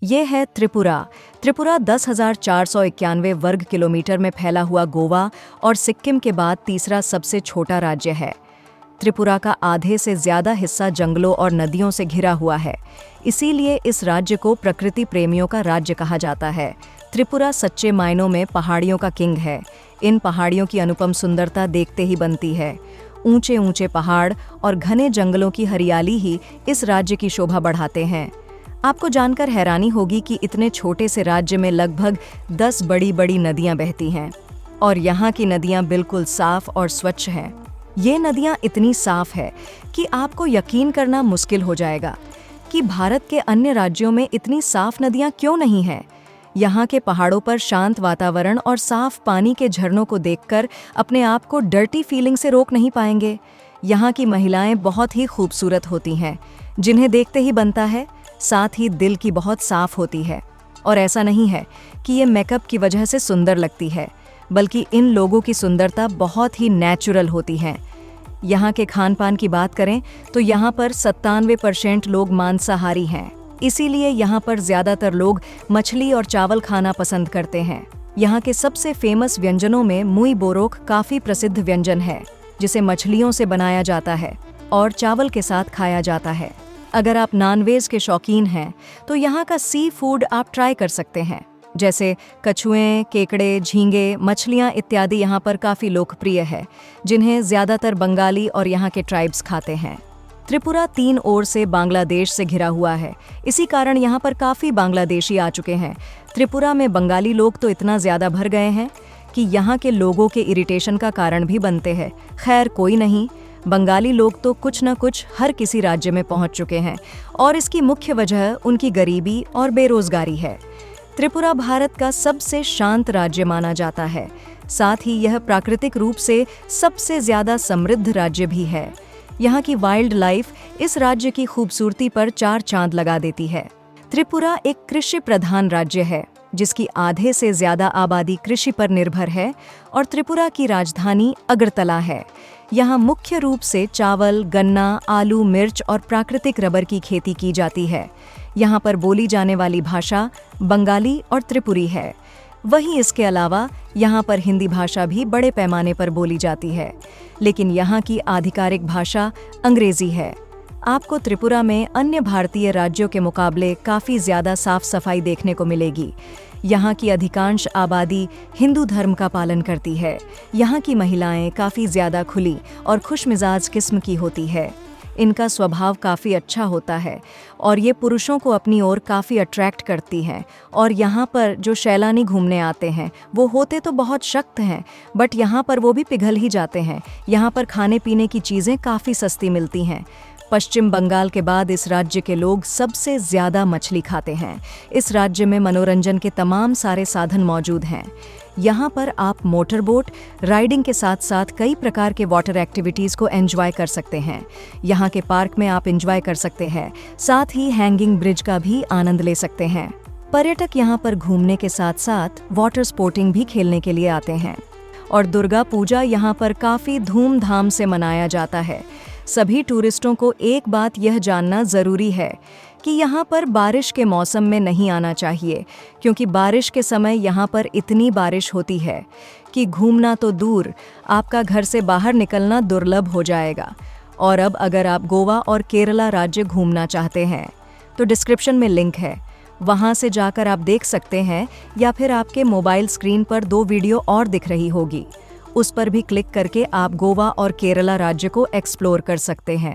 ये है त्रिपुरा। त्रिपुरा 10,491 वर्ग किलोमीटर में फैला हुआ गोवा और सिक्किम के बाद तीसरा सबसे छोटा राज्य है। त्रिपुरा का आधे से ज़्यादा हिस्सा जंगलों और नदियों से घिरा हुआ है, इसीलिए इस राज्य को प्रकृति प्रेमियों का राज्य कहा जाता है। त्रिपुरा सच्चे मायनों में पहाड़ियों का किंग है। इन पहाड़ियों की अनुपम सुंदरता देखते ही बनती है। ऊंचे ऊंचे पहाड़ और घने जंगलों की हरियाली ही इस राज्य की शोभा बढ़ाते हैं। आपको जानकर हैरानी होगी कि इतने छोटे से राज्य में लगभग 10 बड़ी बड़ी नदियां बहती हैं और यहाँ की नदियां बिल्कुल साफ और स्वच्छ हैं। ये नदियां इतनी साफ है कि आपको यकीन करना मुश्किल हो जाएगा कि भारत के अन्य राज्यों में इतनी साफ नदियां क्यों नहीं हैं। यहाँ के पहाड़ों पर शांत वातावरण और साफ पानी के झरनों को देखकर अपने आप को डर्टी फीलिंग से रोक नहीं पाएंगे। यहाँ की महिलाएं बहुत ही खूबसूरत होती हैं, जिन्हें देखते ही बनता है, साथ ही दिल की बहुत साफ होती है। और ऐसा नहीं है कि ये मेकअप की वजह से सुंदर लगती है, बल्कि इन लोगों की सुंदरता बहुत ही नेचुरल होती है। यहाँ के खान पान की बात करें तो यहाँ पर 97% लोग मांसाहारी हैं, इसीलिए यहाँ पर ज़्यादातर लोग मछली और चावल खाना पसंद करते हैं। यहाँ के सबसे फेमस व्यंजनों में मुई बोरोक काफ़ी प्रसिद्ध व्यंजन है, जिसे मछलियों से बनाया जाता है और चावल के साथ खाया जाता है। अगर आप नॉनवेज के शौकीन हैं तो यहाँ का सी फूड आप ट्राई कर सकते हैं, जैसे कछुए, केकड़े, झींगे, मछलियाँ इत्यादि यहाँ पर काफ़ी लोकप्रिय है, जिन्हें ज़्यादातर बंगाली और यहाँ के ट्राइब्स खाते हैं। त्रिपुरा 3 ओर से बांग्लादेश से घिरा हुआ है, इसी कारण यहाँ पर काफ़ी बांग्लादेशी आ चुके हैं। त्रिपुरा में बंगाली लोग तो इतना ज़्यादा भर गए हैं कि यहाँ के लोगों के इरिटेशन का कारण भी बनते हैं। खैर कोई नहीं, बंगाली लोग तो कुछ न कुछ हर किसी राज्य में पहुँच चुके हैं और इसकी मुख्य वजह उनकी गरीबी और बेरोजगारी है। त्रिपुरा भारत का सबसे शांत राज्य माना जाता है, साथ ही यह प्राकृतिक रूप से सबसे ज़्यादा समृद्ध राज्य भी है। यहाँ की वाइल्ड लाइफ इस राज्य की खूबसूरती पर 4 चांद लगा देती है। त्रिपुरा एक कृषि प्रधान राज्य है, जिसकी आधे से ज़्यादा आबादी कृषि पर निर्भर है और त्रिपुरा की राजधानी अगरतला है। यहाँ मुख्य रूप से चावल, गन्ना, आलू, मिर्च और प्राकृतिक रबर की खेती की जाती है। यहाँ पर बोली जाने वाली भाषा बंगाली और त्रिपुरी है। वहीं इसके अलावा यहाँ पर हिंदी भाषा भी बड़े पैमाने पर बोली जाती है, लेकिन यहाँ की आधिकारिक भाषा अंग्रेजी है। आपको त्रिपुरा में अन्य भारतीय राज्यों के मुकाबले काफ़ी ज़्यादा साफ सफाई देखने को मिलेगी। यहाँ की अधिकांश आबादी हिंदू धर्म का पालन करती है। यहाँ की महिलाएं काफ़ी ज़्यादा खुली और खुशमिजाज किस्म की होती है। इनका स्वभाव काफ़ी अच्छा होता है और ये पुरुषों को अपनी ओर काफ़ी अट्रैक्ट करती हैं। और यहाँ पर जो सैलानी घूमने आते हैं वो होते तो बहुत सख्त हैं, बट यहाँ पर वो भी पिघल ही जाते हैं। यहाँ पर खाने पीने की चीज़ें काफ़ी सस्ती मिलती हैं। पश्चिम बंगाल के बाद इस राज्य के लोग सबसे ज़्यादा मछली खाते हैं। इस राज्य में मनोरंजन के तमाम सारे साधन मौजूद हैं। यहाँ पर आप मोटर बोट राइडिंग के साथ साथ कई प्रकार के वाटर एक्टिविटीज़ को एंजॉय कर सकते हैं। यहाँ के पार्क में आप एंजॉय कर सकते हैं, साथ ही हैंगिंग ब्रिज का भी आनंद ले सकते हैं। पर्यटक यहाँ पर घूमने के साथ साथ वाटर स्पोर्टिंग भी खेलने के लिए आते हैं। और दुर्गा पूजा यहाँ पर काफ़ी धूमधाम से मनाया जाता है। सभी टूरिस्टों को एक बात यह जानना ज़रूरी है कि यहाँ पर बारिश के मौसम में नहीं आना चाहिए, क्योंकि बारिश के समय यहाँ पर इतनी बारिश होती है कि घूमना तो दूर, आपका घर से बाहर निकलना दुर्लभ हो जाएगा। और अब अगर आप गोवा और केरला राज्य घूमना चाहते हैं तो डिस्क्रिप्शन में लिंक है, वहाँ से जाकर आप देख सकते हैं, या फिर आपके मोबाइल स्क्रीन पर 2 वीडियो और दिख रही होगी, उस पर भी क्लिक करके आप गोवा और केरला राज्य को एक्सप्लोर कर सकते हैं।